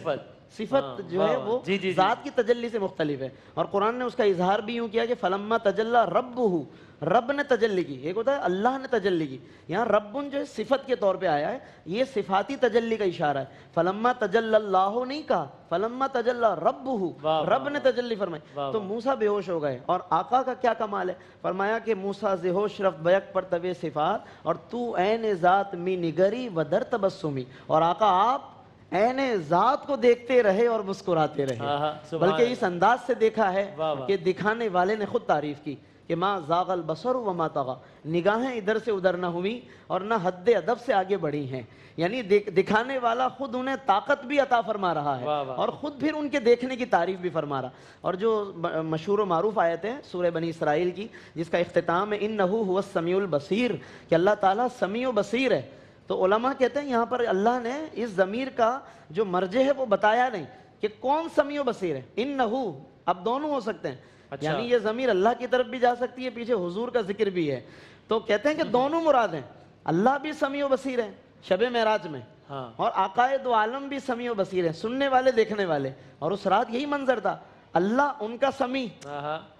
صفت جو ہے وہ ذات کی تجلی سے مختلف ہے۔ اور قرآن نے اس کا اظہار بھی یوں کیا کہ فلما تجلی ربہ رب نے تجلی کی، ایک ہوتا ہے اللہ نے تجلی کی. یہاں ربن جو ہے صفت کے طور پہ آیا ہے، یہ صفاتی تجلی کا اشارہ ہے. فلما تجلی اللہ نہیں کہا، فلما تجلی ربہ، رب نے تجلی فرمائی. تو موسیٰ بے ہوش ہو گئے، اور آقا کا کیا کمال ہے، فرمایا کہ موسیٰ ز ہوش رفت بیک پر طبع صفات، اور تو عین ذات می نگری و در تبسمی. اور آقا آپ عین ذات کو دیکھتے رہے اور مسکراتے رہے، بلکہ اس انداز سے دیکھا ہے کہ دکھانے والے نے خود تعریف کی کہ ما زاغ البصر وما طغى، نگاہیں ادھر سے ادھر نہ ہوئی اور نہ حد ادب سے آگے بڑھی ہیں. یعنی دکھانے والا خود انہیں طاقت بھی عطا فرما رہا ہے اور خود پھر ان کے دیکھنے کی تعریف بھی فرما رہا. اور جو مشہور و معروف آیت ہے سورہ بنی اسرائیل کی، جس کا اختتام ہے انہ هو السمیع البصیر، کہ اللہ تعالیٰ سمیع و بصیر ہے. تو علماء کہتے ہیں یہاں پر اللہ نے اس ضمیر کا جو مرجع ہے وہ بتایا نہیں کہ کون سمیع و بصیر ہے. انہو، اب دونوں ہو سکتے ہیں، یعنی یہ ضمیر اللہ کی طرف بھی جا سکتی ہے، پیچھے حضور کا ذکر بھی ہے. تو کہتے ہیں کہ دونوں مراد ہیں، اللہ بھی سمیع و بصیر ہے شب معراج میں، اور آقائے دو عالم بھی سمیع و بصیر ہے، سننے والے دیکھنے والے. اور اس رات یہی منظر تھا، اللہ ان کا سمیع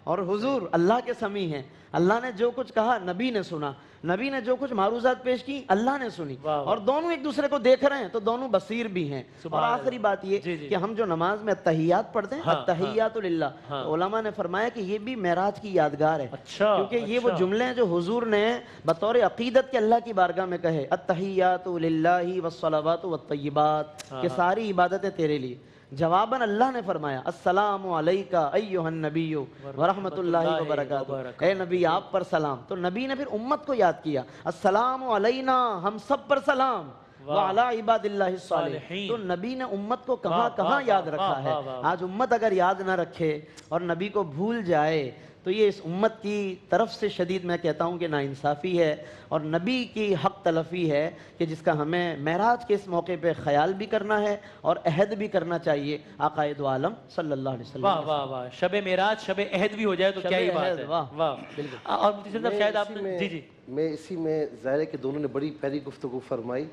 اور حضور اللہ کے سمیع ہیں. اللہ نے جو کچھ کہا نبی نے سنا، نبی نے جو کچھ معروضات پیش کی اللہ نے سنی، اور دونوں ایک دوسرے کو دیکھ رہے ہیں تو دونوں بصیر بھی ہیں. اور آخری بات یہ کہ ہم جو نماز میں التحیات پڑھتے ہیں، التحیات للہ، علماء نے فرمایا کہ یہ بھی معراج کی یادگار ہے، کیونکہ یہ وہ جملے ہیں جو حضور نے بطور عقیدت کے اللہ کی بارگاہ میں کہے، التحیات للہ والصلوات والطیبات، کہ ساری عبادتیں تیرے لیے. جواباً اللہ نے فرمایا السلام علیکہ ایہا النبی ورحمۃ اللہ وبرکاتہ، اے نبی آپ پر سلام. تو نبی نے پھر امت کو یاد کیا، السلام علینا، ہم سب پر سلام، وعلی عباد اللہ الصالحین. تو نبی نے امت کو کہاں کہاں یاد رکھا ہے. آج امت اگر یاد نہ رکھے اور نبی کو بھول جائے تو یہ اس امت کی طرف سے شدید میں کہتا ہوں کہ ناانصافی ہے اور نبی کی حق تلفی ہے، کہ جس کا ہمیں معراج کے اس موقع پہ خیال بھی کرنا ہے اور عہد بھی کرنا چاہیے آقائے دو عالم صلی اللہ علیہ وسلم. واہ واہ واہ، شب معراج شب عہد بھی ہو جائے تو کیا ہی بات ہے. واہ بالکل. اور مفتی صاحب شاید آپ نے جی میں اسی میں ظاہر ہے کہ دونوں نے بڑی پیاری گفتگو فرمائی.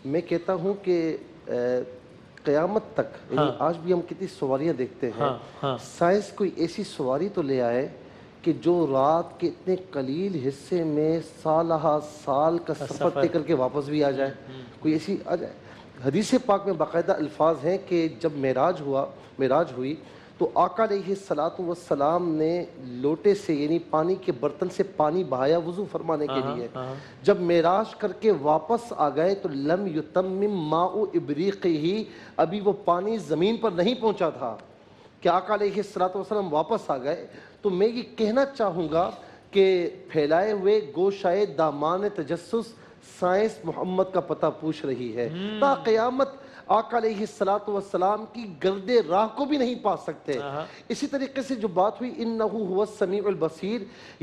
میں کہتا ہوں کہ قیامت تک، یعنی آج بھی ہم کتنی سواریاں دیکھتے ہیں، سائنس کوئی ایسی سواری تو لے آئے کہ جو رات کے اتنے قلیل حصے میں سالہ سال کا سفر طے کر کے واپس بھی آ جائے، کوئی ایسی آ جائے. حدیث پاک میں باقاعدہ الفاظ ہیں کہ جب معراج ہوئی تو آقا علیہ الصلوۃ والسلام نے لوٹے سے، یعنی پانی کے برتن سے پانی بہایا وضو فرمانے کے لیے. جب معراج کر کے واپس آ گئے تو لم یتمم ماء ابریقہ، ابھی وہ پانی زمین پر نہیں پہنچا تھا کہ آقا علیہ الصلوۃ والسلام واپس آ گئے. تو میں یہ کہنا چاہوں گا کہ پھیلائے ہوئے گوشائے دامان تجسس سائنس محمد کا پتہ پوچھ رہی ہے. تا قیامت آقا علیہ الصلوۃ والسلام کی گرد راہ کو بھی نہیں پا سکتے. اسی طریقے سے جو بات ہوئی انہ هو السمیع البصیر،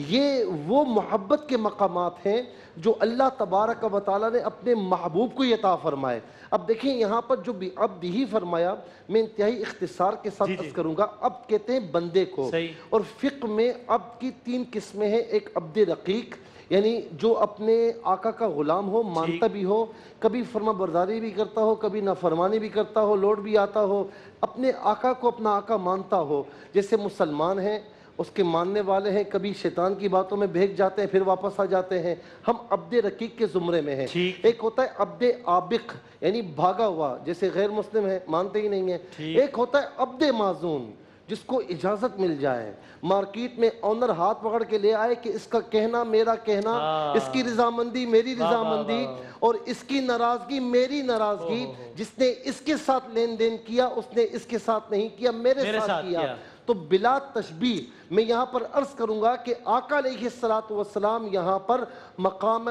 یہ وہ محبت کے مقامات ہیں جو اللہ تبارک و تعالیٰ نے اپنے محبوب کو عطا فرمائے. اب دیکھیں یہاں پر جو عبد ہی فرمایا، میں انتہائی اختصار کے ساتھ عرض کروں گا. عبد کہتے ہیں بندے کو، اور فقہ میں عبد کی 3 قسمیں ہیں. ایک عبد رقیق، یعنی جو اپنے آقا کا غلام ہو، مانتا بھی ہو، کبھی فرما برداری بھی کرتا ہو، کبھی نافرمانی بھی کرتا ہو، لوٹ بھی آتا ہو، اپنے آقا کو اپنا آقا مانتا ہو. جیسے مسلمان ہیں، اس کے ماننے والے ہیں، کبھی شیطان کی باتوں میں بھیگ جاتے ہیں پھر واپس آ جاتے ہیں. ہم عبد رقیق کے زمرے میں ہیں. ایک ہوتا ہے عبد عابق، یعنی بھاگا ہوا، جیسے غیر مسلم ہے، مانتے ہی نہیں ہیں. ایک ہوتا ہے عبد معزون، جس کو اجازت مل جائے، مارکیٹ میں اونر ہاتھ پکڑ کے لے آئے کہ اس کا کہنا میرا کہنا، اس کی رضامندی میری رضامندی، اور اس کی ناراضگی میری ناراضگی. جس نے اس کے ساتھ لین دین کیا اس نے اس کے ساتھ نہیں کیا، میرے ساتھ کیا. تو بلا تشبیہ میں یہاں پر عرض کروں گا کہ آقا علیہ الصلوۃ والسلام یہاں پر مقام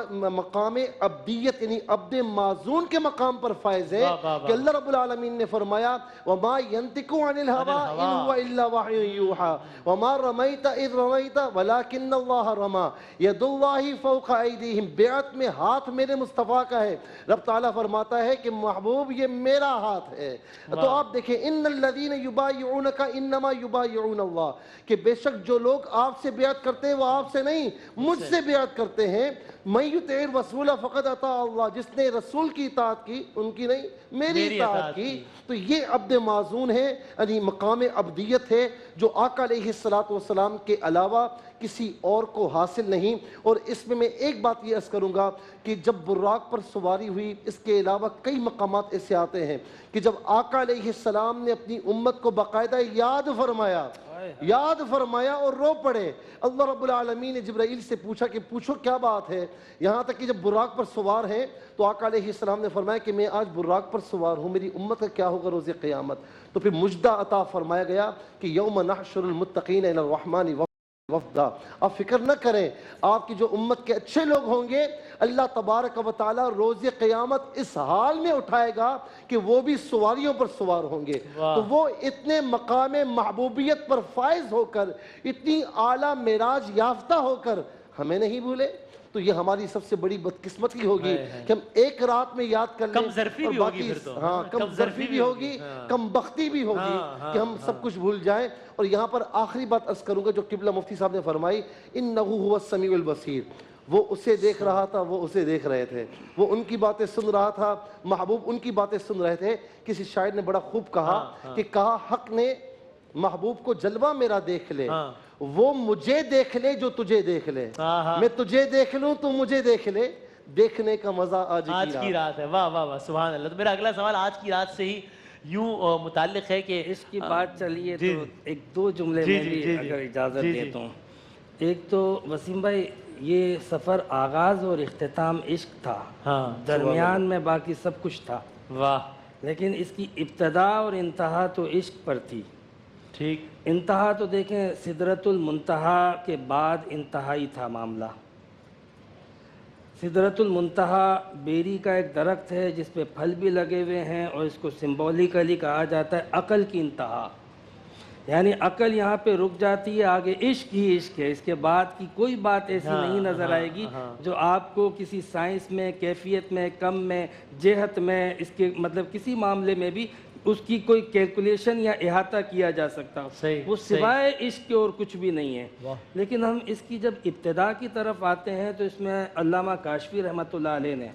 عبدیت یعنی عبد معزون کے مقام پر فائز ہے کہ اللہ رب العالمین نے فرمایا وما ينطق عن الهوى ان هو الا وحی یوحى وما رمیت اذ رمیت ولكن اللہ رمى ید اللہ فوق ایدیہم. بیعت میں ہاتھ میرے مصطفیٰ کا ہے. رب تعالیٰ فرماتا ہے کہ محبوب یہ میرا ہاتھ ہے. تو آپ دیکھیں ان الذین یبایعونک انما یبایعون اللہ، کہ بے شک جو لوگ آپ سے بیعت کرتے ہیں وہ آپ سے نہیں مجھ سے بیعت کرتے ہیں. من یطع الرسول فقد اطاع اللہ، جس نے رسول کی اطاعت کی، ان کی نہیں میری اطاعت کی. تو یہ عبد معزون ہے، یعنی مقام عبدیت ہے جو آقا علیہ السلام کے علاوہ کسی اور کو حاصل نہیں. اور اس میں ایک بات یہ عرض کروں گا کہ جب براق پر سواری ہوئی، اس کے علاوہ کئی مقامات ایسے آتے ہیں کہ جب آقا علیہ السلام نے اپنی امت کو باقاعدہ یاد فرمایا اور رو پڑے. اللہ رب العالمین نے جبرائیل سے پوچھا کہ پوچھو کیا بات ہے، یہاں تک کہ جب براق پر سوار ہیں تو آقا علیہ السلام نے فرمایا کہ میں آج براق پر سوار ہوں، میری امت کا کیا ہوگا روز قیامت. تو پھر مجدہ عطا فرمایا گیا کہ یوم نحشر المتقین الی الرحمن وفدا. آپ فکر نہ کریں، آپ کی جو امت کے اچھے لوگ ہوں گے اللہ تبارک و تعالی روز قیامت اس حال میں اٹھائے گا کہ وہ بھی سواریوں پر سوار ہوں گے. تو وہ اتنے مقام محبوبیت پر فائز ہو کر، اتنی اعلیٰ معراج یافتہ ہو کر ہمیں نہیں بھولے. تو یہ ہماری سب سے بڑی بدقسمتی ہوگی کہ ہم ایک رات میں یاد کر لیں، کم ظرفی بھی ہوگی، کم ظرفی بھی ہوگی، کم بختی بھی ہوگی کہ ہم سب کچھ بھول جائیں. اور یہاں پر آخری بات عرض کروں گا جو قبلہ مفتی صاحب نے فرمائی، انہ هو السمیع البصیر. وہ اسے دیکھ رہا تھا، وہ اسے دیکھ رہے تھے، وہ ان کی باتیں سن رہا تھا، محبوب ان کی باتیں سن رہے تھے. کسی شاعر نے بڑا خوب کہا کہ کہا حق نے محبوب کو جلوہ میرا دیکھ لے، وہ مجھے دیکھ لے جو تجھے دیکھ لے، میں تجھے دیکھ لوں تو مجھے دیکھ لے، دیکھنے کا مزہ آج کی رات ہے. واہ واہ واہ، سبحان اللہ. تو میرا اگلا سوال آج کی رات سے ہی یوں متعلق ہے کہ اس کی بات چلیے تو ایک دو جملے میں بھی اگر اجازت دیتا ہوں. ایک تو وسیم بھائی یہ سفر آغاز اور اختتام عشق تھا، درمیان میں باقی سب کچھ تھا. واہ. لیکن اس کی ابتدا اور انتہا تو عشق پر تھی. ٹھیک. انتہا تو دیکھیں سدرۃ المنتہا کے بعد انتہائی تھا معاملہ. سدرۃ المنتہا بیری کا ایک درخت ہے جس پہ پھل بھی لگے ہوئے ہیں، اور اس کو سمبولیکلی کہا جاتا ہے عقل کی انتہا. یعنی عقل یہاں پہ رک جاتی ہے، آگے عشق ہی عشق ہے. اس کے بعد کی کوئی بات ایسی نہیں نظر آئے گی جو آپ کو کسی سائنس میں، کیفیت میں، کم میں، جہت میں، اس کے مطلب کسی معاملے میں بھی اس کی کوئی کیلکولیشن یا احاطہ کیا جا سکتا ہو. وہ سوائے عشق کے اور کچھ بھی نہیں ہے. لیکن ہم اس کی جب ابتدا کی طرف آتے ہیں تو اس میں علامہ کاشفی رحمۃ اللہ علیہ نے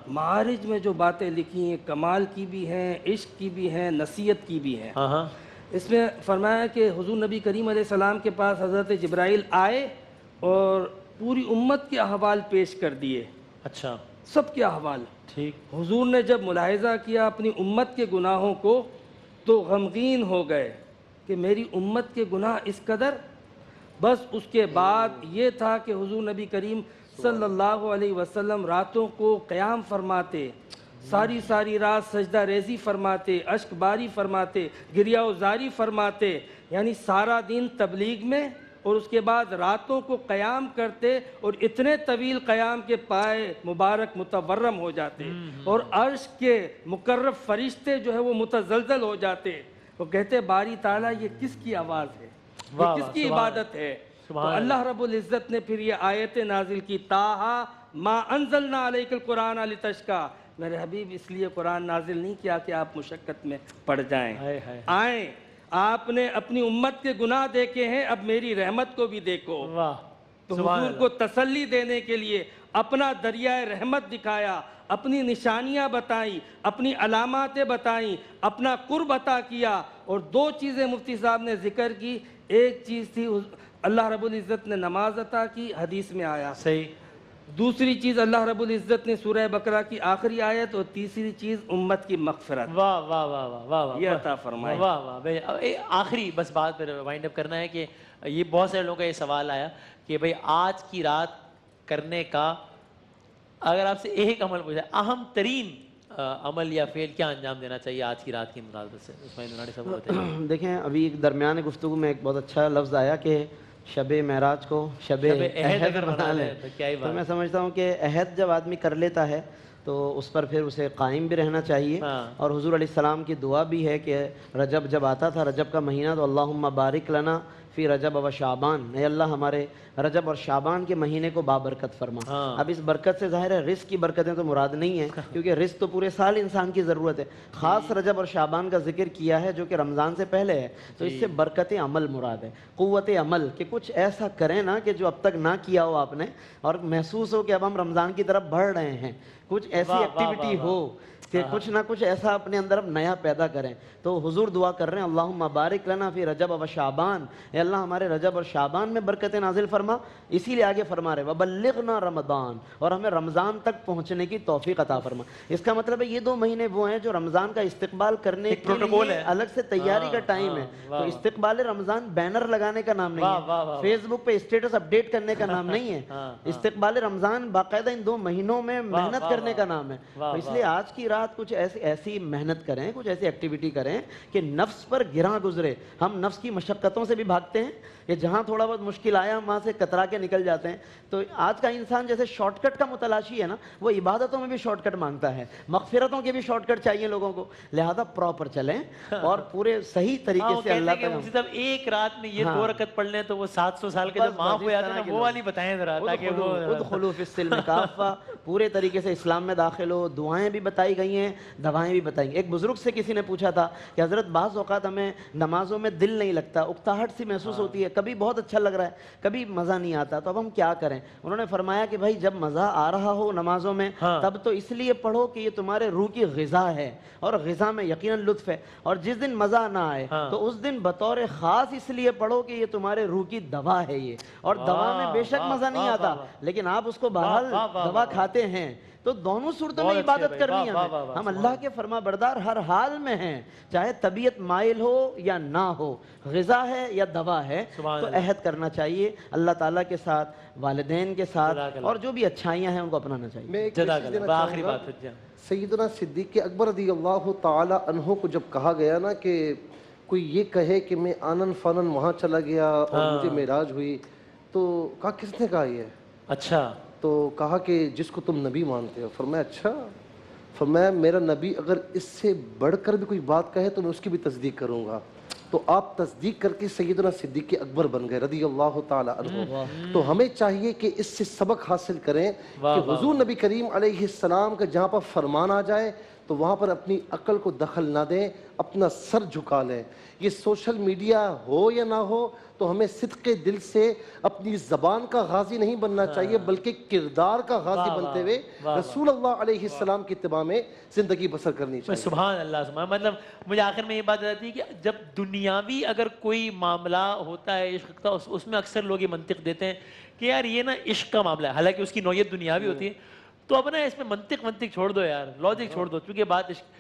معارج میں جو باتیں لکھی ہیں کمال کی بھی ہیں، عشق کی بھی ہیں، نصیحت کی بھی ہیں. اس میں فرمایا کہ حضور نبی کریم علیہ السلام کے پاس حضرت جبرائیل آئے اور پوری امت کے احوال پیش کر دیے. اچھا. سب کے احوال. ٹھیک. حضور نے جب ملاحظہ کیا اپنی امت کے گناہوں کو تو غمگین ہو گئے کہ میری امت کے گناہ اس قدر. بس اس کے بعد یہ تھا کہ حضور نبی کریم صلی اللہ علیہ وسلم راتوں کو قیام فرماتے، ساری رات سجدہ ریزی فرماتے، اشک باری فرماتے، گریہ وزاری فرماتے، یعنی سارا دن تبلیغ میں اور اس کے بعد راتوں کو قیام کرتے، اور اتنے طویل قیام کے پائے مبارک متورم ہو جاتے اور عرش کے مقرب فرشتے جو ہے وہ متزلزل ہو جاتے. وہ کہتے باری تعالیٰ یہ کس کی آواز ہے، یہ کس کی عبادت ہے. تو اللہ رب العزت نے پھر یہ آیت نازل کی، تاہا ما انزلنا علیک القرآن لتشقی. میرے حبیب اس لیے قرآن نازل نہیں کیا کہ آپ مشقت میں پڑ جائیں. آئیں، آپ نے اپنی امت کے گناہ دیکھے ہیں، اب میری رحمت کو بھی دیکھو. تو حضور کو تسلی دینے کے لیے اپنا دریائے رحمت دکھایا، اپنی نشانیاں بتائیں، اپنی علاماتیں بتائیں، اپنا قرب عطا کیا. اور دو چیزیں مفتی صاحب نے ذکر کی. ایک چیز تھی اللہ رب العزت نے نماز عطا کی، حدیث میں آیا. صحیح. دوسری چیز اللہ رب العزت نے سورہ بقرہ کی آخری آیت، اور تیسری چیز امت کی مغفرت. واہ واہ واہ واہ واہ، یہ عطا فرمائے. واہ واہ. آخری بس بات پر وائنڈ اپ کرنا ہے کہ یہ بہت سارے لوگوں کا یہ سوال آیا کہ بھئی آج کی رات کرنے کا اگر آپ سے ایک عمل پوچھا، اہم ترین عمل یا فعل کیا انجام دینا چاہیے آج کی رات کی مناسبت سے؟ اسماعیل نوناڑی صاحب بتائیے. دیکھیں ابھی ایک درمیان گفتگو میں ایک بہت اچھا لفظ آیا کہ شب معراج کو شب عہد بنا لیں. تو میں سمجھتا ہوں کہ عہد جب آدمی کر لیتا ہے تو اس پر پھر اسے قائم بھی رہنا چاہیے. اور حضور علیہ السلام کی دعا بھی ہے کہ رجب جب آتا تھا، رجب کا مہینہ، تو اللہم بارک لنا فی رجب و شعبان، اے اللہ ہمارے رجب اور شعبان کے مہینے کو بابرکت فرما۔ اب اس برکت سے ظاہر ہے رزق کی برکتیں تو مراد نہیں ہیں، کیونکہ رزق تو پورے سال انسان کی ضرورت ہے، خاص رجب اور شعبان کا ذکر کیا ہے جو کہ رمضان سے پہلے ہے، تو اس سے برکت عمل مراد ہے، قوت عمل، کہ کچھ ایسا کریں نا کہ جو اب تک نہ کیا ہو آپ نے اور محسوس ہو کہ اب ہم رمضان کی طرف بڑھ رہے ہیں، کچھ ایسی ایکٹیویٹی ہو کہ کچھ نہ کچھ ایسا اپنے اندر اب نیا پیدا کریں۔ تو حضور دعا کر رہے ہیں اللہم بارک لنا فی رجب و شعبان، اے اللہ ہمارے رجب اور شعبان میں برکت نازل فرما، اسی لیے آگے فرما رہے وبلغنا رمضان، اور ہمیں رمضان تک پہنچنے کی توفیق عطا فرما۔ اس کا مطلب ہے یہ 2 مہینے وہ ہیں جو رمضان کا استقبال کرنے کے لیے الگ سے تیاری کا ٹائم ہے، تو استقبال رمضان بینر لگانے کا نام نہیں ہے، فیس بک پہ اسٹیٹس اپڈیٹ کرنے کا نام نہیں ہے، استقبال رمضان باقاعدہ ان 2 مہینوں میں محنت کرنے کا نام ہے۔ اس لیے آج کی رات کچھ ایسی محنت کریں، کچھ ایسی ایکٹیویٹی کریں کہ نفس پر گراں گزرے۔ ہم نفس کی مشقتوں سے بھی بھاگتے ہیں کہ جہاں تھوڑا بہت مشکل آیا ہم وہاں سے کترا کے نکل جاتے ہیں، تو آج کا انسان جیسے شارٹ کٹ کا متلاشی ہے نا، وہ عبادتوں میں بھی شارٹ کٹ مانگتا ہے، مغفرتوں کے بھی شارٹ کٹ چاہیے لوگوں کو، لہذا پراپر چلیں اور پورے صحیح طریقے سے اللہ تک صرف ایک رات میں یہ 2 رکعت پڑھ لیں تو وہ 700 سال کے جو معاف ہو جاتے ہیں وہ والی بتائیں ذرا، تاکہ وہ ادخلوا فی السلم کافہ، پورے طریقے سے اسلام میں داخل ہو۔ دعائیں بھی بتائی گئی ہیں، دوائیں بھی بتائی گئی۔ ایک بزرگ سے کسی نے پوچھا تھا کہ حضرت بعض اوقات ہمیں نمازوں میں دل نہیں لگتا، اکتاہٹ سی محسوس ہوتی ہے، کبھی بہت اچھا لگ رہا ہے کبھی مزہ نہیں آتا، تو اب ہم کیا کریں؟ انہوں نے فرمایا کہ بھائی جب مزہ آ رہا ہو نمازوں میں تب تو اس لیے پڑھو کہ یہ تمہارے روح کی غذا ہے، اور غذا میں یقیناً لطف ہے، اور جس دن مزہ نہ آئے تو اس دن بطور خاص اس لیے پڑھو کہ یہ تمہارے روح کی دوا ہے یہ، اور دوا میں بے شک مزہ نہیں آتا لیکن آپ اس کو بہرحال دوا کھاتے ہیں، تو دونوں صورتوں میں عبادت کرنی ہے ہمیں۔ ہم اللہ کے فرما بردار ہر حال میں ہیں، چاہے طبیعت مائل ہو یا نہ ہو، غذا ہے یا دوا ہے، تو عہد کرنا چاہیے اللہ تعالیٰ کے ساتھ، والدین کے ساتھ، اور جو بھی اچھائیاں ہیں ان کو اپنانا چاہیے۔ میں ایک آخری بات، سیدنا صدیق اکبر رضی اللہ تعالی عنہ کو جب کہا گیا نا کہ کوئی یہ کہے کہ میں آنن فانن وہاں چلا گیا اور مجھے معراج ہوئی، تو کہا کس نے کہا یہ؟ اچھا، تو کہا کہ جس کو تم نبی مانتے ہو۔ فرمایا اچھا، فرمایا میرا نبی اگر اس سے بڑھ کر بھی کوئی بات کہے تو میں اس کی بھی تصدیق کروں گا۔ تو آپ تصدیق کر کے سیدنا صدیق اکبر بن گئے رضی اللہ تعالی عنہ۔ تو ہمیں چاہیے کہ اس سے سبق حاصل کریں کہ حضور نبی کریم علیہ السلام کا جہاں پر فرمان آ جائے تو وہاں پر اپنی عقل کو دخل نہ دیں، اپنا سر جھکا لیں۔ یہ سوشل میڈیا ہو یا نہ ہو تو ہمیں صدق دل سے اپنی زبان کا غازی نہیں بننا چاہیے بلکہ کردار کا غازی بنتے ہوئے رسول اللہ علیہ السلام کی اتباع میں زندگی بسر کرنی چاہیے۔ سبحان اللہ، سبحان، مطلب مجھے آخر میں یہ بات آتی ہے کہ جب دنیاوی اگر کوئی معاملہ ہوتا ہے عشق کا، اس میں اکثر لوگ یہ منطق دیتے ہیں کہ یار یہ نا عشق کا معاملہ ہے، حالانکہ اس کی نوعیت دنیاوی ہوتی ہے، تو اب نا اس میں منطق چھوڑ دو یار، لاجک چھوڑ دو، چونکہ بات عشق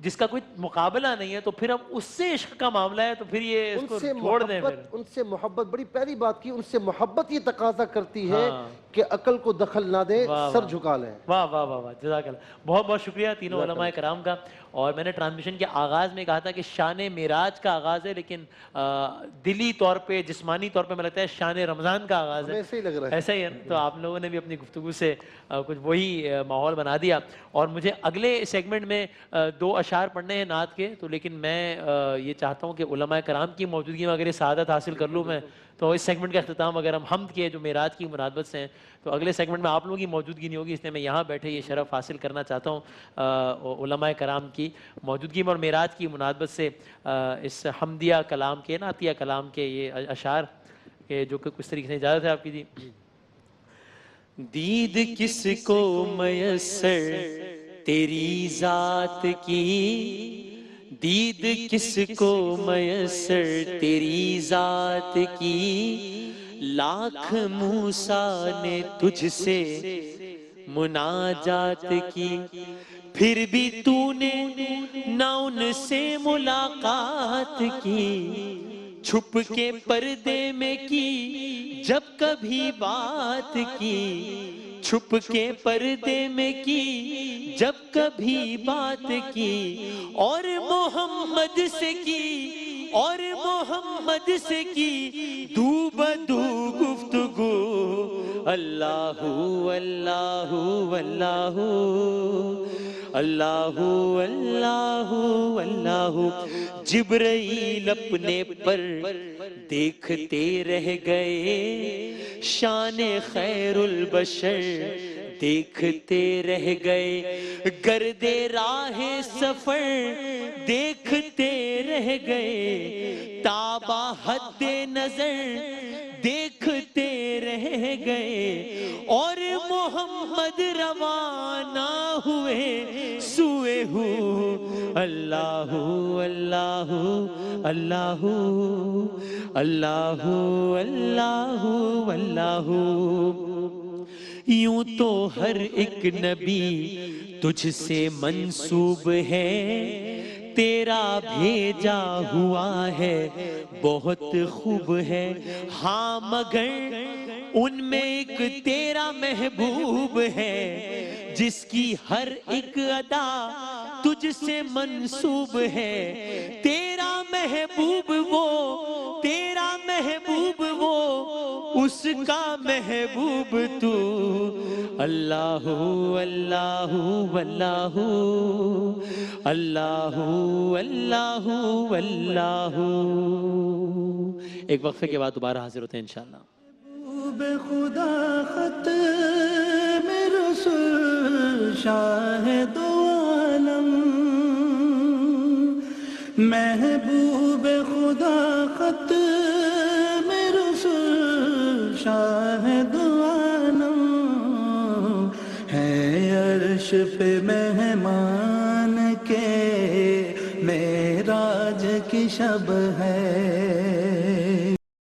جس کا کوئی مقابلہ نہیں ہے تو پھر ہم اس سے عشق کا معاملہ ہے تو پھر یہ اس کو چھوڑ دیں۔ ان سے محبت، بڑی پیاری بات کی، ان سے محبت یہ تقاضا کرتی ہے کہ عقل کو دخل نہ دیں، سر جھکا لیں۔ واہ واہ واہ واہ، جزاک اللہ، بہت بہت شکریہ تینوں علماء کرام کا۔ اور میں نے ٹرانسمیشن کے آغاز میں کہا تھا کہ شان معراج کا آغاز ہے، لیکن دلی طور پہ، جسمانی طور پہ مجھے لگتا ہے شان رمضان کا آغاز ہے، ایسا ہی لگ رہا ہے، ایسا ہی ہے۔ تو آپ لوگوں نے بھی اپنی گفتگو سے کچھ وہی ماحول بنا دیا۔ اور مجھے اگلے سیگمنٹ میں 2 اشعار پڑھنے ہیں نعت کے، تو لیکن میں یہ چاہتا ہوں کہ علماء کرام کی موجودگی میں اگر یہ سعادت حاصل کر لوں میں، تو اس سیگمنٹ کا اختتام اگر ہم حمد کے جو معراج کی مناسبت سے ہیں تو اگلے سیگمنٹ میں آپ لوگوں کی موجودگی نہیں ہوگی، اس لیے میں یہاں بیٹھے یہ شرف حاصل کرنا چاہتا ہوں علماء کرام کی موجودگی میں اور معراج کی مناسبت سے اس حمدیہ کلام کے، نعتیہ کلام کے یہ اشعار کہ جو کہ کچھ طریقے سے اجازت ہے آپ کی جی۔ دید کس کو میسر تیری ذات کی، دید کس کو میسر تیری ذات کی، لاکھ موسیٰ نے تجھ سے مناجات کی، پھر بھی تو نے نہ ان سے ملاقات کی، چھپ کے پردے میں کی جب کبھی بات کی، چھپ کے پردے میں کی جب کبھی بات کی، اور محمد سے کی، اور محمد سے کی دو بدو گفتگو، اللہ اللہ اللہ اللہ اللہ اللہ، جبرائیل اپنے پر دیکھتے رہ گئے شان خیر البشر دیکھتے رہ گئے گرد راہ سفر دیکھتے رہ گئے تابا حد نظر دیکھتے رہ گئے اور محمد روانہ ہوئے سوئے ہو اللہ اللہ اللہ اللہ اللہ اللہ یوں تو ہر ایک نبی تجھ سے منسوب ہے تیرا بھیجا ہوا ہے بہت خوب ہے ہاں مگر ان میں ایک تیرا محبوب ہے جس کی ہر ایک ادا تجھ سے منسوب ہے تیرا محبوب وہ تیرا محبوب وہ اس کا محبوب تو اللہ اللہ اللہ اللہ اللہ اللہ ایک وقفے کے بعد دوبارہ حاضر ہوتے ہیں انشاءاللہ بے خدا ختم رسول شاہد عالم محبوب خدا ختم رسول شاہد عالم ہے عرش پہ مہمان کے معراج کی شب ہے